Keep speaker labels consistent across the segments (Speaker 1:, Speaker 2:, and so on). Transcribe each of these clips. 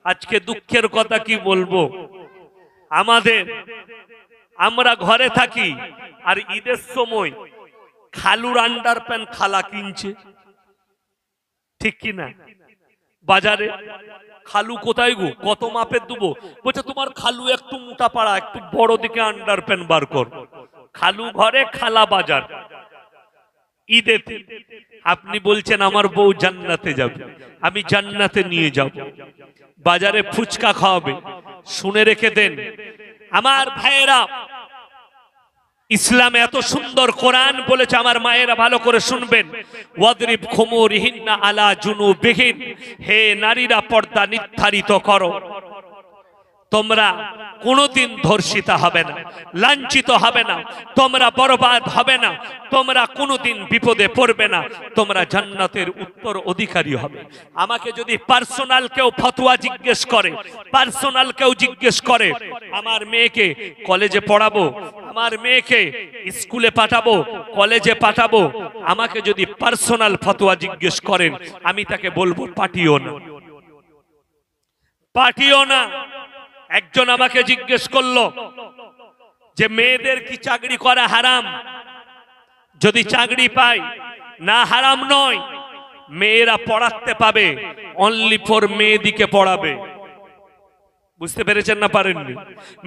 Speaker 1: আজকে দুঃখের কথা কি বলবো, আমরা ঘরে থাকি আর ঈদের সময় খালুর আন্ডার প্যান্ট খালা কিনছে, ঠিক কিনা? বাজারে খালু কোথায় গো, কত মাপের দেবো? বলছে তোমার খালু একটু মোটা পাড়া, একটু বড় দিকে আন্ডার প্যান্ট বার কর। খালু ঘরে, খালা বাজার। ঈদেতে আপনি বলছেন আমার বউ জান্নাতে যাবে, আমি জান্নাতে নিয়ে যাব, বাজারে ফুচকা খাওয়াবে। শুনে রেখে দেন আমার ভাইয়েরা, ইসলাম এত সুন্দর, কোরআন বলেছে, আমার মায়েরা ভালো করে শুনবেন, ওয়াদরিব খুমুরিহিন্না আলা জুনুবিহিন, হে নারীরা পর্দা নির্ধারিত করো। তোমরা কোনোদিন ধর্ষিতা হবে না, লাঞ্ছিত হবে না, তোমরা বরবাদ হবে না, তোমরা কোনোদিন বিপদে পড়বে না, তোমরা জান্নাতের উত্তর অধিকারী হবে। আমাকে যদি পার্সোনাল কেউ ফতোয়া জিজ্ঞেস করে, পার্সোনাল কেউ জিজ্ঞেস করে, আমার মেয়েকে কলেজে পড়াবো, আমার মেয়েকে স্কুলে পাঠাবো, কলেজে পাঠাবো, আমাকে যদি পার্সোনাল ফতোয়া জিজ্ঞেস করেন, আমি তাকে বলবো পাঠিও না, পাঠিও না। একজন আমাকে জিজ্ঞেস করলো যে মেয়েদের কি চাকরি করা হারাম? যদি চাকরি পায়, না হারাম নয়, মেয়েরা পড়াতে পাবে, অনলি ফর মেয়েদিকে পড়াবে। বুঝতে পেরেছেন না পারেননি?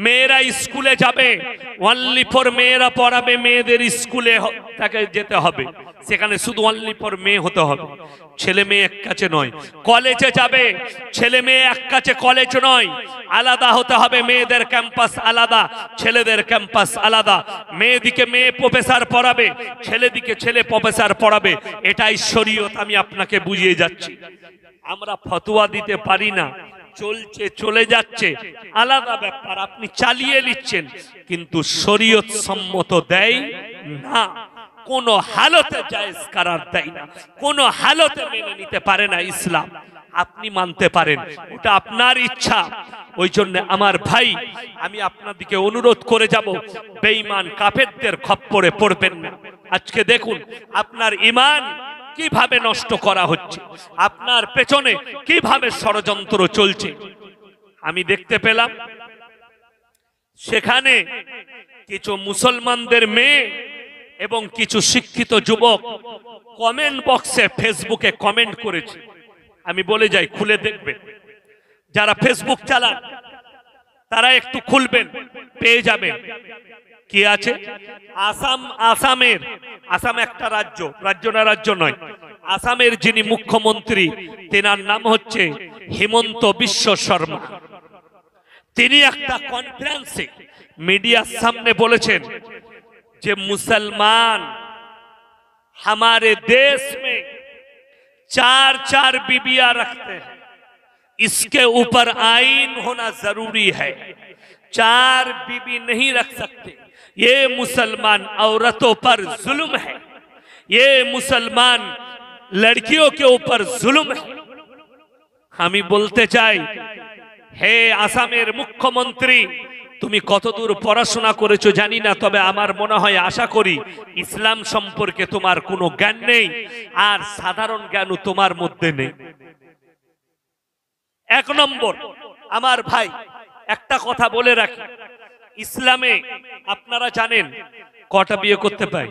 Speaker 1: মেয়েরা স্কুলে যাবে, অনলি ফর মেয়েরা পড়াবে, মেয়েদের স্কুলে তাকে যেতে হবে, সেখানে শুধু অনলি ফর মেয়ে হতে হবে, ছেলে মেয়ে এক কাছে নয়। কলেজে যাবে, ছেলে মেয়ে এক কাছে কলেজ নয়, আলাদা হতে হবে, মেয়েদের ক্যাম্পাস আলাদা, ছেলেদের ক্যাম্পাস আলাদা। মেয়েদিকে মেয়ে প্রফেসর পড়াবে, ছেলেদিকে ছেলে প্রফেসর পড়াবে, এটাই শরীয়ত। আমি আপনাকে বুঝিয়ে যাচ্ছি, আমরা ফতোয়া দিতে পারি না, চলছে চলে যাচ্ছে, আলাদা ব্যাপার, আপনি চালিয়ে নিচ্ছেন, কিন্তু শরীয়ত সম্মত দেয় না, কোন হালতে জায়েজ করার দেয় না, কোন হালতে মেনে নিতে পারে না ইসলাম। আপনি মানতে পারেন, ওটা আপনার ইচ্ছা। ওই জন্য আমার ভাই, আমি আপনাদেরকে অনুরোধ করে যাব, বেঈমান কাফেরদের খপ্পরে পড়বেন না। আজকে দেখুন আপনার ঈমান কিভাবে নষ্ট করা হচ্ছে, আপনার পেছনে কিভাবে ষড়যন্ত্র চলছে। আমি দেখতে পেলাম সেখানে কিছু মুসলমানদের মেয়ে এবং কিছু শিক্ষিত যুবক কমেন্ট বক্সে ফেসবুকে কমেন্ট করেছে। আমি বলে যাই, খুলে দেখবেন, যারা ফেসবুক চালান তারা একটু খুলবেন, পেয়ে যাবেন কি আছে। আসাম একটা রাজ্য, না রাজ্য নয়, আসামের যিনি মুখ্যমন্ত্রী, তেনার নাম হচ্ছে হিমন্ত বিশ্ব শর্মা। তিনি একটা কনফারেন্সে মিডিয়ার সামনে বলেছেন যে मुसलमान हमारे देश में 4 बीबियां रखते हैं, इसके ऊपर आईन होना जरूरी है, 4 बीबी नहीं रख सकते, ये मुसलमान औरतों पर जुल्म है, ये मुसलमान लड़कियों के ऊपर जुल्म है। हमें बोलते चाই, हे আসামের মুখ্যমন্ত্রী, তুমি কতদূর পড়াশোনা করেছো জানি না, তবে আমার মনে হয়, আশা করি ইসলাম সম্পর্কে তোমার কোনো জ্ঞান নেই, আর সাধারণ জ্ঞানও তোমার মধ্যে নেই। এক নম্বর, আমার ভাই একটা কথা বলে রাখি, ইসলামে আপনারা জানেন কটা বিয়ে করতে পায়?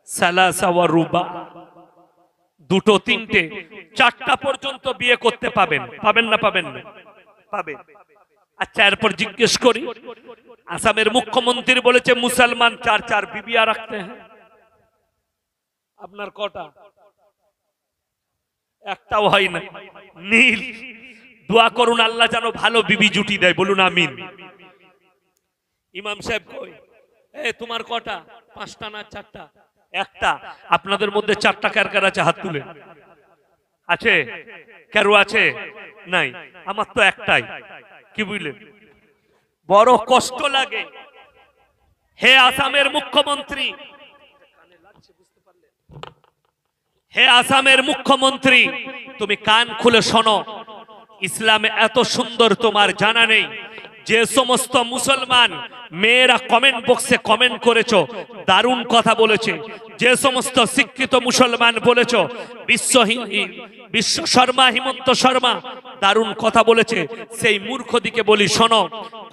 Speaker 1: সালাসা ওয়া রুবা, 2, 3, 4টা পর্যন্ত বিয়ে করতে পাবেন। পাবেন না? পাবেন না? পাবেন। আচ্ছা, এরপর জিজ্ঞেস করি, আসামের মুখ্যমন্ত্রী বলেছে মুসলমান 4 বিবিয়া রাখতে হ্যাঁ, আপনার কটা? একটাও হয় না, নীল। দোয়া করুন আল্লাহ যেন ভালো বিবি জুটি দেয়, বলুন আমিন। ইমাম সাহেব কই? তোমার কটা? 5টা না 4টা? একটা। আপনাদের মধ্যে 4টা কার কার আছে? হাত তুলে। আছে? কারো আছে? নাই। আমার তো একটাই। কি বুঝলেন? বড় কষ্ট লাগে। হে আসামের মুখ্যমন্ত্রী, হে আসামের মুখ্যমন্ত্রী, তুমি কান খুলে শোনো, ইসলামে এত সুন্দর তোমার জানা নেই। যে সমস্ত মুসলমান মেয়েরা কমেন্ট বক্সে কমেন্ট করেছো, দারুণ কথা বলেছে, যে সমস্ত শিক্ষিত মুসলমান বলেছ বিশ্ব শর্মা, হিমন্ত শর্মা দারুণ কথা বলেছে, সেই মূর্খ দিকে বলি শোনো,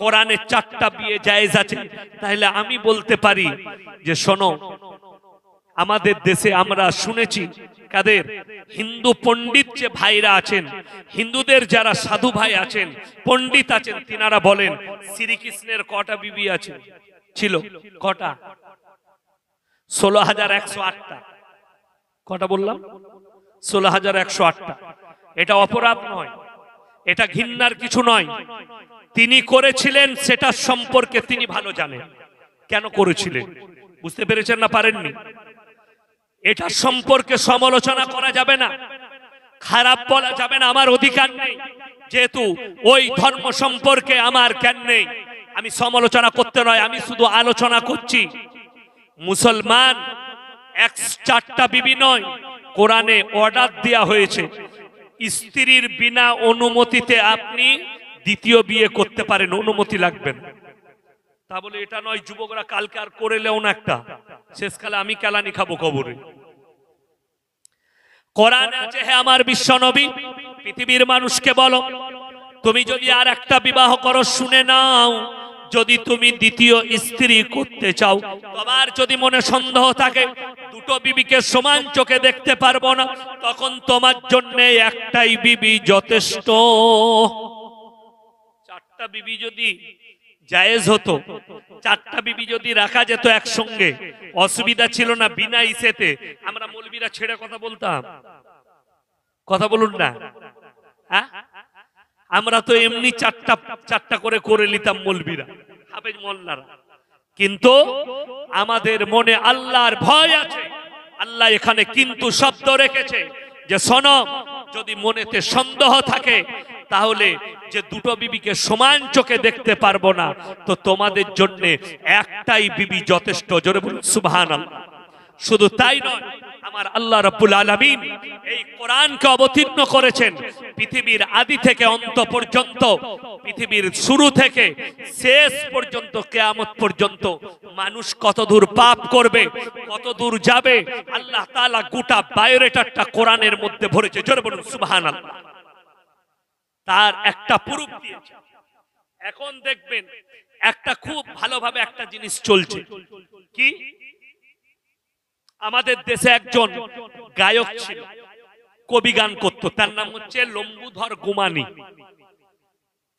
Speaker 1: কোরআনে 4টা বিয়ে জায়েজ আছে। তাহলে আমি বলতে পারি যে শোনো, আমাদের দেশে আমরা শুনেছি কাদের হিন্দু পণ্ডিত যে ভাইরা আছেন, হিন্দুদের যারা সাধু ভাই আছেন, পণ্ডিত আছেন, তিনারা বলেন শ্রীকৃষ্ণের কটা বিবি আছে ছিল? কটা? 16,108টা। কটা বললাম? 16,108টা। এটা অপরাধ নয়, এটা ঘৃণার কিছু নয়। তিনি করেছিলেন, সেটা সম্পর্কে তিনি ভালো জানেন কেন করেছিলেন। বুঝতে পেরেছেন না পারেননি? এটা সম্পর্কে সমালোচনা করা যাবে না, খারাপ বলা যাবে না, আমার অধিকার নেই। যেহেতু ওই ধর্ম সম্পর্কে আমার জ্ঞান নেই, আমি সমালোচনা করতে নয়, আমি শুধু আলোচনা করছি। মুসলমান 4টা বিবি নয়, কোরআনে অর্ডার দেওয়া হয়েছে স্ত্রীর বিনা অনুমতিতে আপনি দ্বিতীয় বিয়ে করতে পারেন, অনুমতি লাগবে না। তা বলে এটা নয় যুবকরা কালকে আর করে লেও না একটা, শেষকালে আমি কেলানি খাবো কবরে। কোরআনে আছে, হে আমার বিশ্ব নবী, পৃথিবীর মানুষকে বলো, তুমি যদি আর একটা বিবাহ করো, শুনে নাও, যদি তুমি দ্বিতীয় স্ত্রী করতে চাও, তোমার যদি মনে সন্দেহ থাকে দুটো বিবিকে সমান চোখে দেখতে পারবো না, তখন তোমার জন্য একটাই বিবি যথেষ্ট। 4টা বিবি যদি জায়েজ হতো, 4টা বিবি যদি রাখা যেত একসঙ্গে, অসুবিধা ছিল না। বিনা ইসেতে আমরা মৌলবীরা ছেড়ে কথা বলতাম? কথা বলুন না। আমরা তো এমনি 4টা করে নিতাম মৌলবীরা, হাফেজ মোল্লারা। কিন্তু আমাদের মনে আল্লাহর ভয় আছে। আল্লাহ এখানে কিন্তু শব্দ রেখেছে যে শোনো, যদি মনেতে সন্দেহ থাকে তাহলে যে দুটো বিবিকে সমান চোখে দেখতে পারবো না, তো তোমাদের জন্য একটাই বিবি যথেষ্ট। জোরে বলুন সুবহানাল্লাহ। শুধু তাই নয়, আমার আল্লাহ রাব্বুল আলামিন এই কোরআনকে অবতীর্ণ করেছেন পৃথিবীর আদি থেকে অন্ত পর্যন্ত, পৃথিবীর শুরু থেকে শেষ পর্যন্ত, কিয়ামত পর্যন্ত মানুষ কত দূর পাপ করবে, কত দূর যাবে, আল্লাহ তাআলা গোটা বায়োডাটাটা কোরআনের মধ্যে ভরেছে। জোরে বলুন সুবহানাল্লাহ। তার একটা প্রুফ দিয়েছে। এখন দেখবেন একটা খুব ভালোভাবে একটা জিনিস চলছে কি, আমাদের দেশে একজন গায়ক ছিল, কবি গান করত, তার নাম হচ্ছে লম্বুধর গুমানি।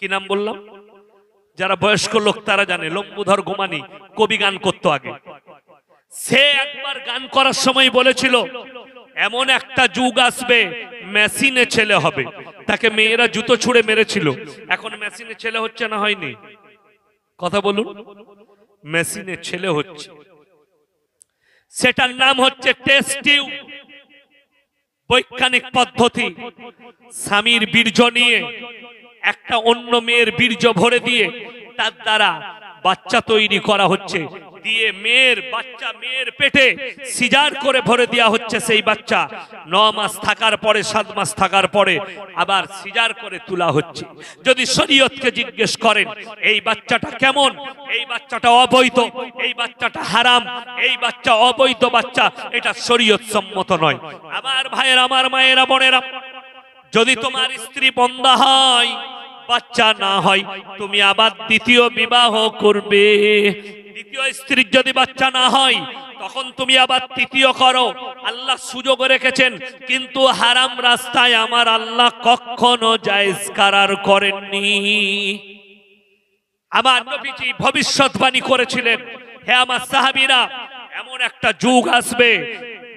Speaker 1: কি নাম বললাম? যারা বয়স্ক লোক তারা জানে, লম্বুধর গুমানি কবি গান করত আগে। সে একবার গান করার সময় বলেছিল, এমন একটা যুগ আসবে মেশিনে ছেলে হবে। তাকে মেয়েরা জুতো ছুঁড়ে মেরেছিল, এখন মেশিনে ছেলে হচ্ছে না হয়নি? কথা বলুন। মেশিনে ছেলে হচ্ছে, সেটার নাম হচ্ছে টেস্ট টিউব, বৈজ্ঞানিক পদ্ধতি। স্বামীর বীর্য নিয়ে একটা অন্য মেয়ের বীর্য ভরে দিয়ে তার দ্বারা বাচ্চা তৈরি করা হচ্ছে, দিয়ে মেয়ের বাচ্চা মেয়ের পেটে সিজার করে ভরে দেওয়া হচ্ছে। সেই বাচ্চা 9 মাস থাকার পরে, 7 মাস থাকার পরে আবার সিজার করে তোলা হচ্ছে। যদি শরীয়তকে জিজ্ঞেস করেন এই বাচ্চাটা কেমন, এই বাচ্চাটা অবৈধ, এই বাচ্চাটা হারাম, এই বাচ্চা অবৈধ বাচ্চা, এটা শরীয়ত সম্মত নয়। আমার ভাইয়েরা, আমার মায়েরা, বোনেরা, যদি তোমার স্ত্রী বন্ধা হয়, বাচ্চা না হয়, তুমি আবার দ্বিতীয় বিবাহ করবে। দ্বিতীয় স্ত্রীর যদি বাচ্চা না হয়, তখন তুমি আবার তৃতীয় করো। আল্লাহ সুযোগ রেখেছেন, কিন্তু হারাম রাস্তায় আমার আল্লাহ কখনো জায়েজ করার করেননি। আমার নবীজি ভবিষ্যৎবাণী করেছিলেন, হে আমার সাহাবীরা, এমন একটা যুগ আসবে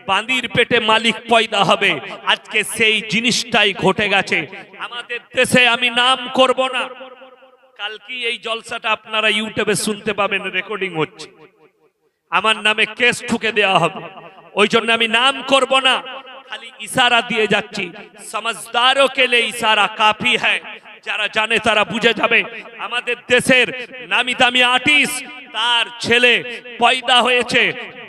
Speaker 1: বাঁদির পেটে মালিক পয়দা হবে। আজকে সেই জিনিসটাই ঘটে গেছে আমাদের দেশে। আমি নাম করব না, কালকে এই জলসাটা আপনারা ইউটিউবে শুনতে পাবেন, রেকর্ডিং হচ্ছে, আমার নামে কেস ঠুকে দেওয়া হবে। ওই জন্য আমি নাম করব না, খালি ইশারা দিয়ে যাচ্ছি। সমঝদারোं के लिए ইশারা কাফি है। যারা জানে তারা বুঝে যাবে। আমাদের দেশের নামি দামি আর্টিস্ট, তার ছেলে পয়দা হয়েছে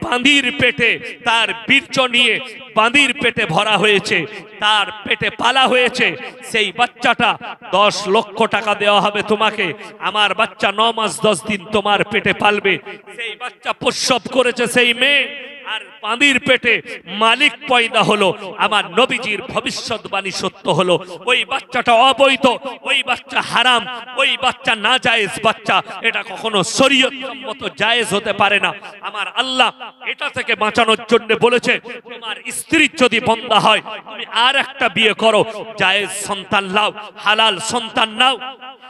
Speaker 1: বাঁদির পেটে, তার বীর্য নিয়ে বাঁদির পেটে ভরা হয়েছে, তার পেটে পালা হয়েছে। সেই বাচ্চাটা 10 লক্ষ টাকা দেওয়া হবে তোমাকে। আমার বাচ্চা 9 মাস 10 দিন তোমার পেটে পালবে। সেই বাচ্চা প্রসব করেছে সেই মেয়ে, আর বাঁদির পেটে মালিক পয়দা হলো, আমার নবীজির ভবিষ্যৎবাণী সত্য হলো। ওই বাচ্চাটা অবৈধ, ওই বাচ্চা হারাম, ওই বাচ্চা নাজায়েজ বাচ্চা, এটা কখনো শরীয়ত সম্মত জায়েজ হতে পারে না। আমার আল্লাহ এটা থেকে বাঁচানোর জন্য বলেছে, তোমার স্ত্রীর যদি বন্ধা হয় তুমি আর একটা বিয়ে করো, জায়েজ সন্তান নাও, হালাল সন্তান নাও।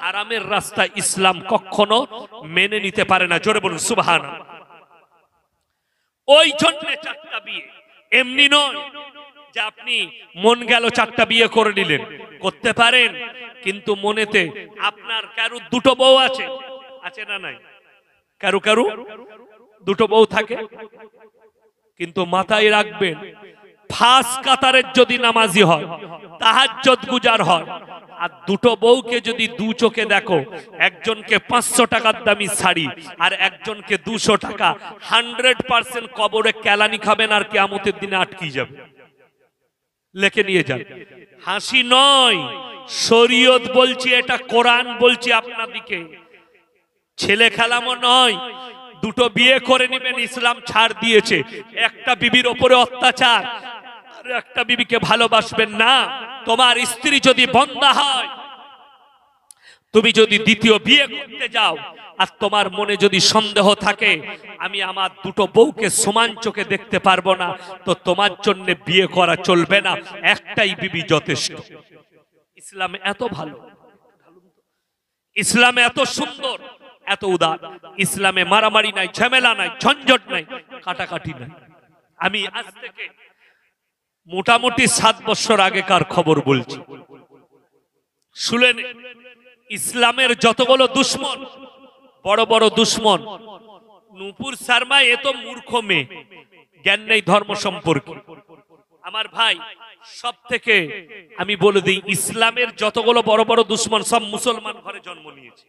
Speaker 1: হারামের রাস্তা ইসলাম কখনো মেনে নিতে পারে না। জোরে বলুন সুবহানাল্লাহ। ওই জন্য চারটা বিয়ে, এমনি নয় যে আপনি মন গেল চারটা বিয়ে করে নিলেন, করতে পারেন, কিন্তু মনেতে আপনার কারো দুটো বউ আছে, আছে না নাই? কারো কারো দুটো বউ থাকে, কিন্তু মাথায় রাখবেন, ফাঁস কাতারের যদি নামাজি হয়, তাহাজ্জুদ গুজার হয়, আর দুটো বউকে যদি দু চোখে দেখো, একজনকে 500 টাকার দামি শাড়ি আর একজনকে 200 টাকা, 100% কবরে কেলানি খাবেন আর কিয়ামতের দিনে আটকে যাবে। লেখে নিয়ে যান। হাসি নয়, শরীয়ত বলছি, এটা কোরআন বলছি আপনাদিকে, ছেলে খেলামো নয়। দুটো বিয়ে করে নেবেন, ইসলাম ছাড় দিয়েছে। একটা বিবির ওপরে অত্যাচার, আর একটা বিবিকে ভালোবাসবেন না। তোমার স্ত্রী যদি বন্ধা হয়, তুমি যদি দ্বিতীয় বিয়ে করতে যাও, আর তোমার মনে যদি সন্দেহ থাকে আমি আমার দুটো বউকে সমান চোখে দেখতে পারবো না, তো তোমার জন্য বিয়ে করা চলবে না, একটাই বিবি যথেষ্ট। ইসলাম এত ভালো, ইসলাম এত সুন্দর, এত উদার। ইসলামে মারামারি নাই, ঝামেলা নাই, ঝঞ্ঝট নাই, কাটাকাটি নাই। আমি আজ থেকে মোটামুটি 7 বছর আগেকার খবর বলছি, শুনেন। ইসলামের যতগুলো দুশ্মন, বড় বড় দুশ্মন, নূপুর শর্মা এ তো মূর্খ মেয়ে, জ্ঞান নেই ধর্ম সম্পর্কে। আমার ভাই, সব থেকে আমি বলে দিই, ইসলামের যতগুলো বড় বড় দুশ্মন সব মুসলমান ঘরে জন্ম নিয়েছে।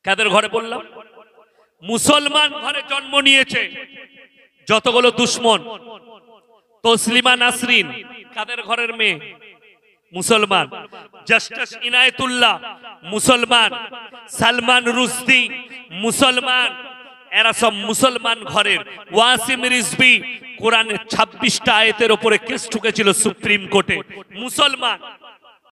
Speaker 1: কাদের ঘরে বললাম? মুসলমান ঘরে জন্ম নিয়েছে যতগুলো দুশ্মন। তসলিমা নাসরিন কাদের ঘরের মেয়ে? মুসলমান। জাস্টিস ইনায়েতুল্লাহ মুসলমান। সালমান রুশদি মুসলমান। এরা সব মুসলমান ঘরের। ওয়াসিম রিজভী কোরআনের 26টা আয়াতের উপরে কেস ঠুকেছিল সুপ্রিম কোর্টে, মুসলমান।